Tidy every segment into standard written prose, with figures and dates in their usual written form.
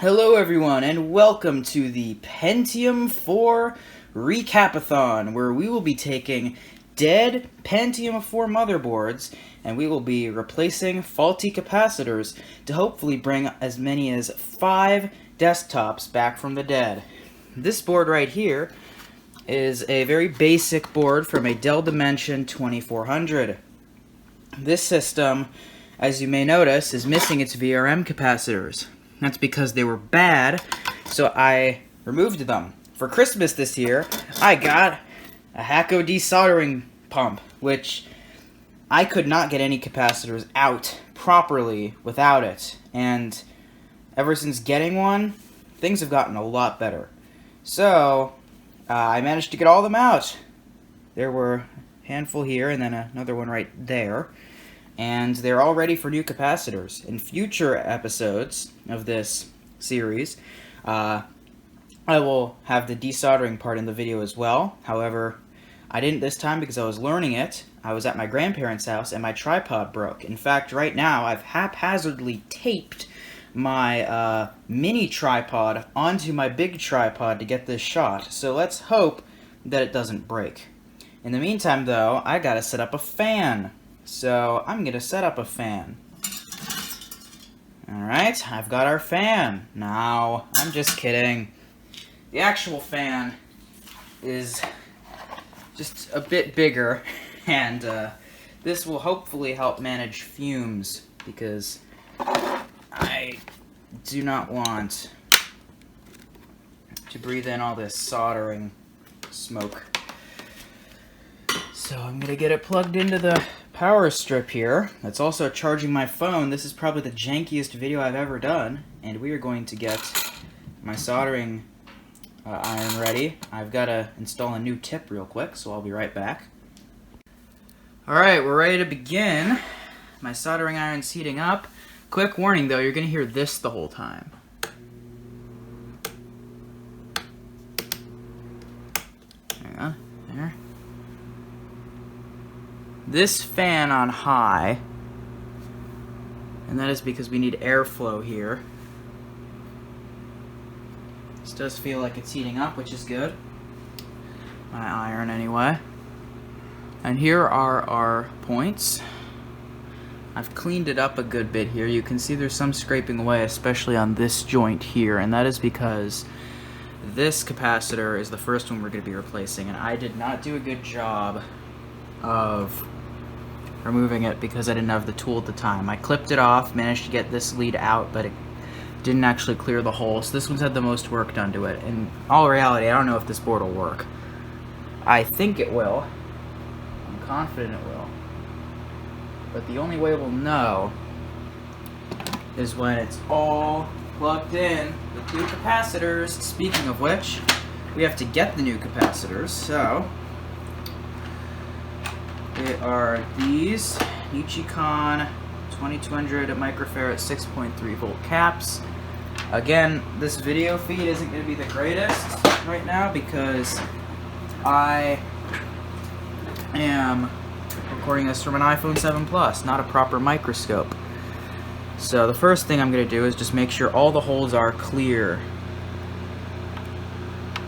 Hello everyone, and welcome to the Pentium 4 Recapathon, where we will be taking dead Pentium 4 motherboards, and we will be replacing faulty capacitors to hopefully bring as many as 5 desktops back from the dead. This board right here is a very basic board from a Dell Dimension 2400. This system, as you may notice, is missing its VRM capacitors. That's because they were bad, so I removed them. For Christmas this year, I got a Hacko desoldering pump, which I could not get any capacitors out properly without it. And ever since getting one, things have gotten a lot better. So, I managed to get all of them out. There were a handful here, and then another one right there. And they're all ready for new capacitors. In future episodes of this series, I will have the desoldering part in the video as well. However, I didn't this time because I was learning it. I was at my grandparents' house and my tripod broke. In fact, right now, I've haphazardly taped my mini tripod onto my big tripod to get this shot. So let's hope that it doesn't break. In the meantime, though, I gotta set up a fan. So, I'm going to set up a fan. Alright, I've got our fan. Now, I'm just kidding. The actual fan is just a bit bigger, and this will hopefully help manage fumes, because I do not want to breathe in all this soldering smoke. So, I'm going to get it plugged into the power strip here. That's also charging my phone. This is probably the jankiest video I've ever done, and we are going to get my soldering iron ready. I've got to install a new tip real quick, so I'll be right back. Alright, we're ready to begin. My soldering iron's heating up. Quick warning though, you're going to hear this the whole time. Hang on, there. This fan on high, and that is because we need airflow here. This does feel like it's heating up, which is good. My iron anyway. And here are our points. I've cleaned it up a good bit here. You can see there's some scraping away, especially on this joint here, and that is because this capacitor is the first one we're going to be replacing, and I did not do a good job of removing it because I didn't have the tool at the time. I clipped it off, managed to get this lead out, but it didn't actually clear the hole, so this one's had the most work done to it. In all reality, I don't know if this board will work. I think it will. I'm confident it will. But the only way we'll know is when it's all plugged in with new capacitors. Speaking of which, we have to get the new capacitors, so they are these Ikson 2200 microfarad 6.3 volt caps. Again, this video feed isn't going to be the greatest right now because I am recording this from an iPhone 7 Plus, not a proper microscope. So the first thing I'm going to do is just make sure all the holes are clear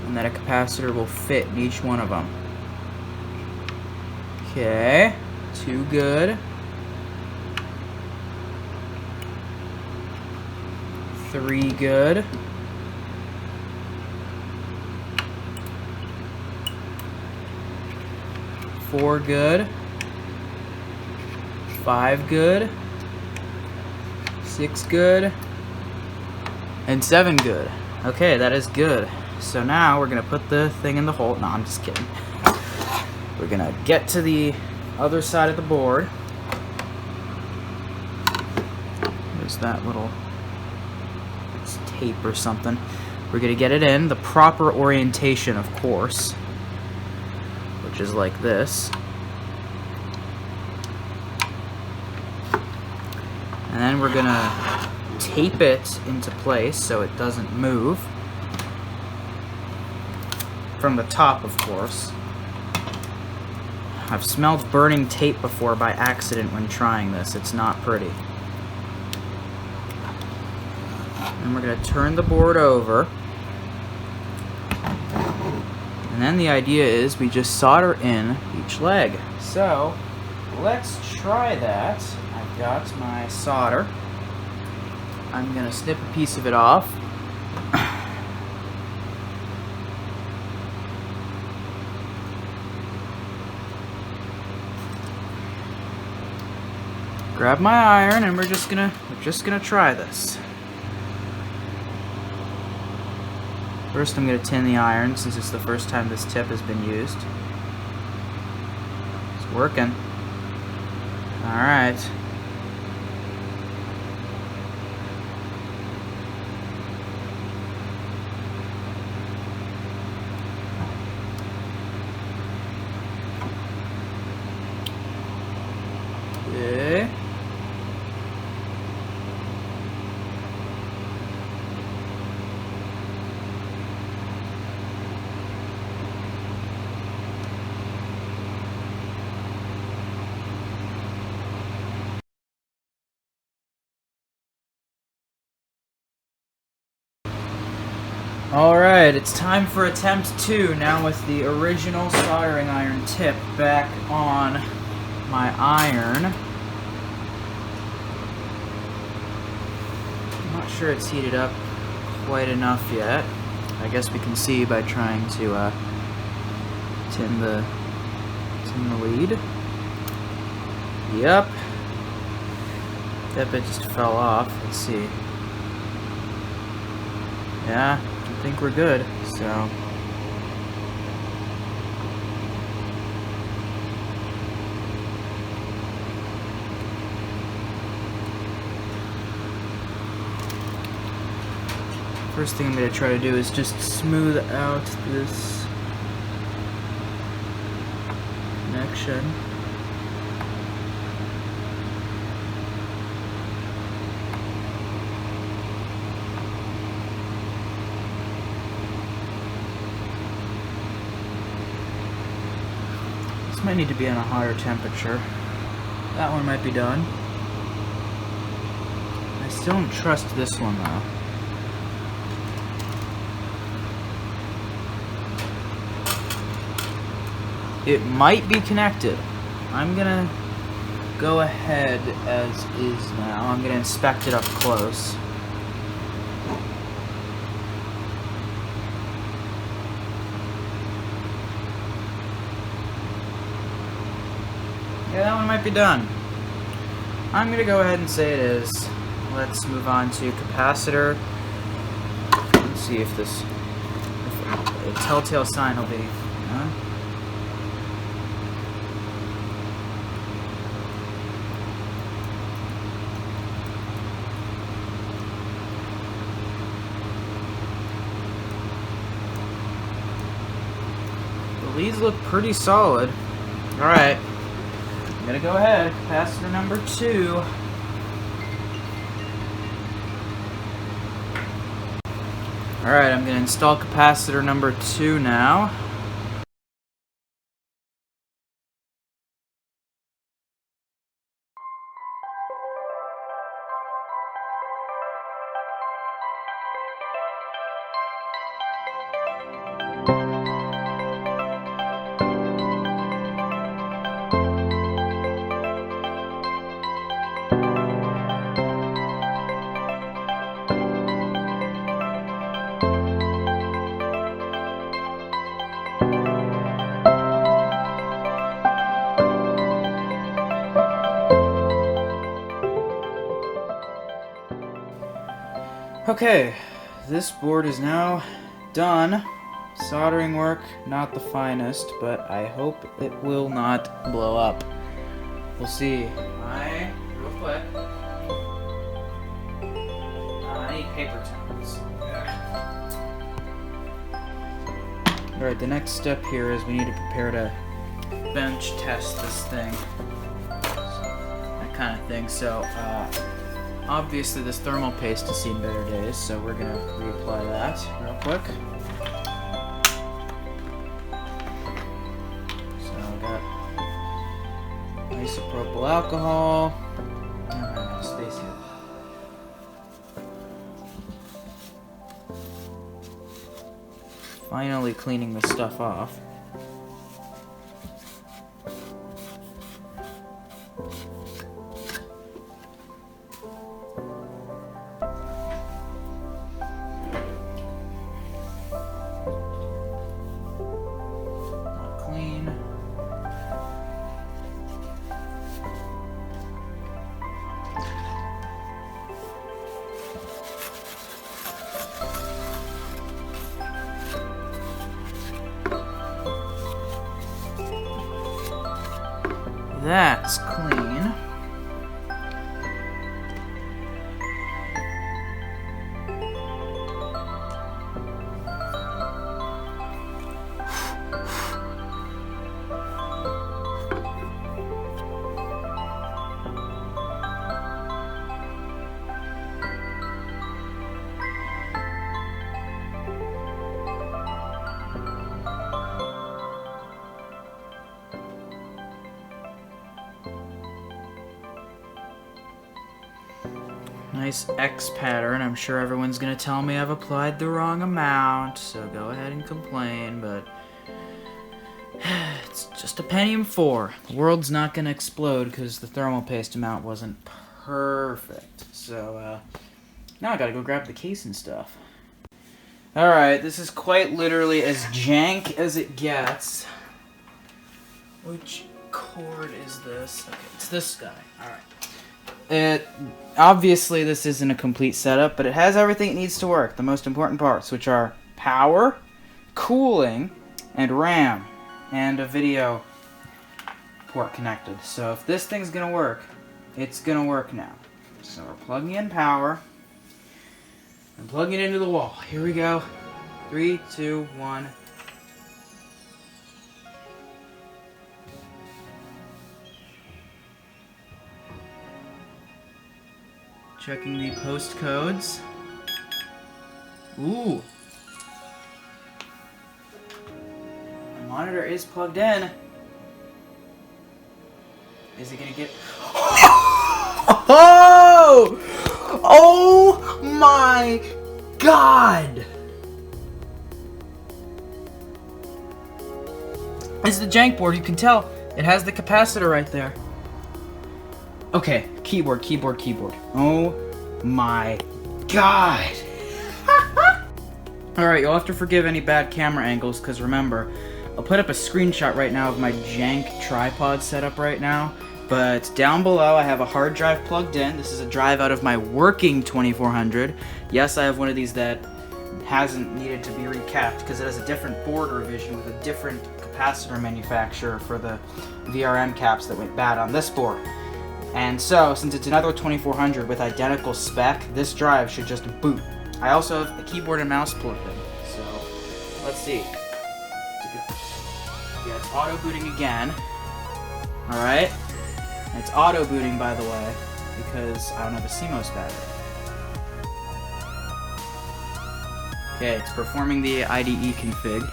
and that a capacitor will fit in each one of them. Okay, 2 good. 3 good. 4 good. 5 good. 6 good. And 7 good. Okay, that is good. So now we're gonna put the thing in the hole. No, I'm just kidding. We're gonna get to the other side of the board. There's that little tape or something. We're gonna get it in the proper orientation, of course, which is like this. And then we're gonna tape it into place so it doesn't move. From the top, of course. I've smelled burning tape before by accident when trying this. It's not pretty. And we're going to turn the board over. And then the idea is we just solder in each leg. So let's try that. I've got my solder. I'm going to snip a piece of it off. Grab my iron, and we're just gonna try this. First, I'm gonna tin the iron since it's the first time this tip has been used. It's working. All right. Okay. Alright, it's time for attempt 2, now with the original soldering iron tip back on my iron. I'm not sure it's heated up quite enough yet. I guess we can see by trying to tin the lead. Yep. That bit just fell off. Let's see. Yeah, I think we're good. So first thing I'm going to try to do is just smooth out this connection. This might need to be on a higher temperature. That one might be done. I still don't trust this one though. It might be connected. I'm gonna go ahead as is now. I'm gonna inspect it up close. Yeah, that one might be done. I'm gonna go ahead and say it is. Let's move on to capacitor. Let's see if this, if a telltale sign will be. The leads look pretty solid. All right. I'm gonna go ahead, capacitor number 2. Alright, I'm gonna install capacitor number 2 now. Okay, this board is now done. Soldering work, not the finest, but I hope it will not blow up. We'll see. Real quick. I need paper towels. Alright, the next step here is we need to prepare to bench test this thing. That kind of thing. So, obviously this thermal paste has seen better days, so we're going to reapply that real quick. So I've got isopropyl alcohol. Space here. Finally cleaning this stuff off. Not clean. That's clean. Nice X pattern. I'm sure everyone's gonna tell me I've applied the wrong amount, so go ahead and complain, but it's just a Pentium 4. The world's not gonna explode because the thermal paste amount wasn't perfect. So, now I gotta go grab the case and stuff. Alright, this is quite literally as jank as it gets. Which cord is this? Okay, it's this guy. Alright. Obviously this isn't a complete setup, but it has everything it needs to work. The most important parts, which are power, cooling, and RAM, and a video port connected. So if this thing's gonna work, it's gonna work now. So we're plugging in power and plugging it into the wall. Here we go. 3, 2, 1. Checking the post codes. Ooh. My monitor is plugged in. Is it gonna get... Oh! Oh my God! This is the jank board, you can tell. It has the capacitor right there. Okay, keyboard. Oh my God. Alright, you'll have to forgive any bad camera angles, because remember, I'll put up a screenshot right now of my jank tripod setup right now, but down below I have a hard drive plugged in. This is a drive out of my working 2400. Yes, I have one of these that hasn't needed to be recapped, because it has a different board revision with a different capacitor manufacturer for the VRM caps that went bad on this board. And so, since it's another 2400 with identical spec, this drive should just boot. I also have the keyboard and mouse plugged in, so let's see. Yeah, it's auto booting again. Alright. It's auto booting, by the way, because I don't have a CMOS battery. Okay, it's performing the IDE config.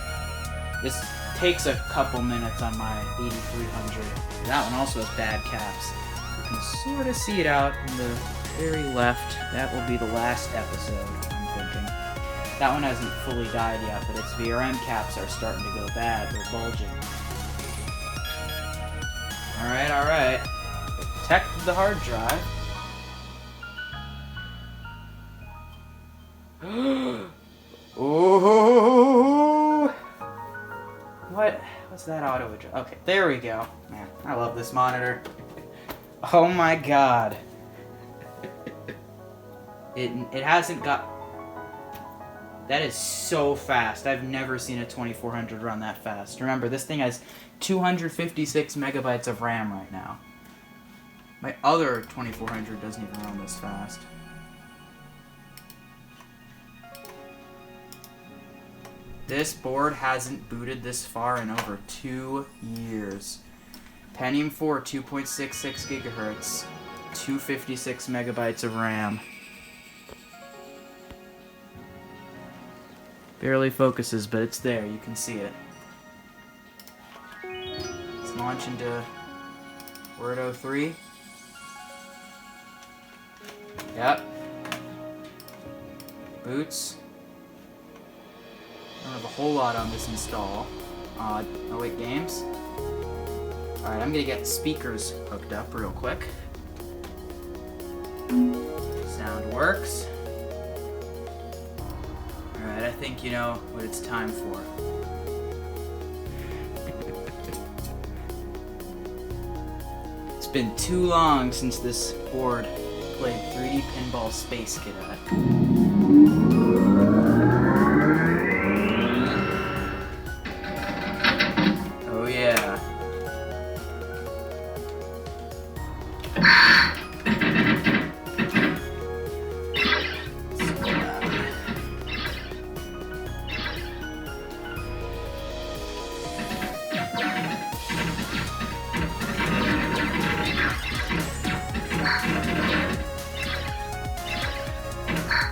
This takes a couple minutes on my 8300. That one also has bad caps. You can sort of see it out in the very left. That will be the last episode, I'm thinking. That one hasn't fully died yet, but its VRM caps are starting to go bad. They're bulging. Alright. Protect the hard drive. Ooh! What's that auto adjust? Okay, there we go. Man, I love this monitor. Oh my God. It hasn't got... That is so fast. I've never seen a 2400 run that fast. Remember, this thing has 256 megabytes of RAM right now. My other 2400 doesn't even run this fast. This board hasn't booted this far in over 2 years. Pentium 4, 2.66 gigahertz, 256 megabytes of RAM. Barely focuses, but it's there. You can see it. Let's launch into Word 03. Yep. Boots. don't have a whole lot on this install. Oh wait, games? Alright, I'm gonna get speakers hooked up real quick. Sound works. Alright, I think you know what it's time for. It's been too long since this board played 3D Pinball Space Cadet. Oh yeah.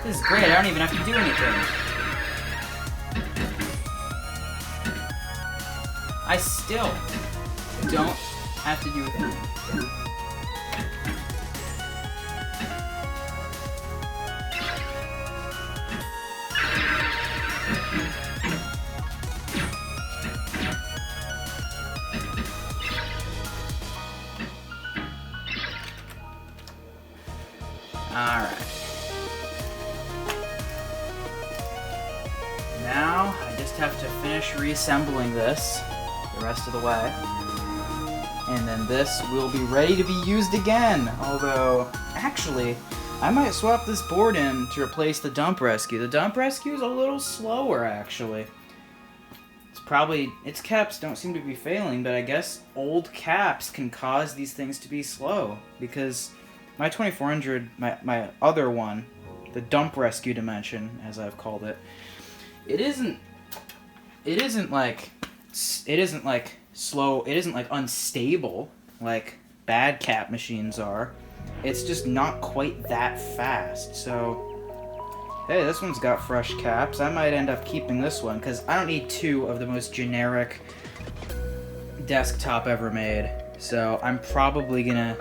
This is great, I don't even have to do anything. I still don't have to do anything. Alright. Now, I just have to finish reassembling this the rest of the way. And then this will be ready to be used again. Although, actually, I might swap this board in to replace the dump rescue. The dump rescue is a little slower, actually. Its caps don't seem to be failing, but I guess old caps can cause these things to be slow. Because my 2400, my other one, the dump rescue dimension, as I've called it, it isn't like slow, it isn't like unstable like bad cap machines are. It's just not quite that fast. So, hey, this one's got fresh caps. I might end up keeping this one because I don't need two of the most generic desktop ever made. So I'm probably gonna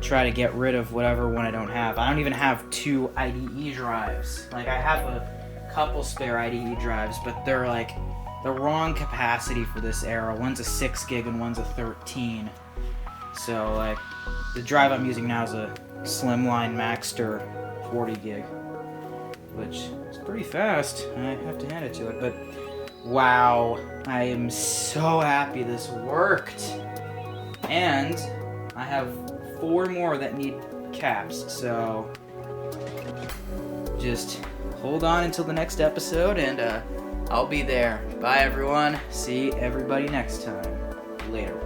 try to get rid of whatever one I don't have. I don't even have two IDE drives. Like, I have a couple spare IDE drives, but they're like the wrong capacity for this era. One's a 6 gig and one's a 13. So like the drive I'm using now is a Slimline Maxter 40 gig, which is pretty fast. I have to hand it to it. But wow, I am so happy this worked. And I have 4 more that need caps, so just hold on until the next episode, and I'll be there. Bye, everyone. See everybody next time. Later.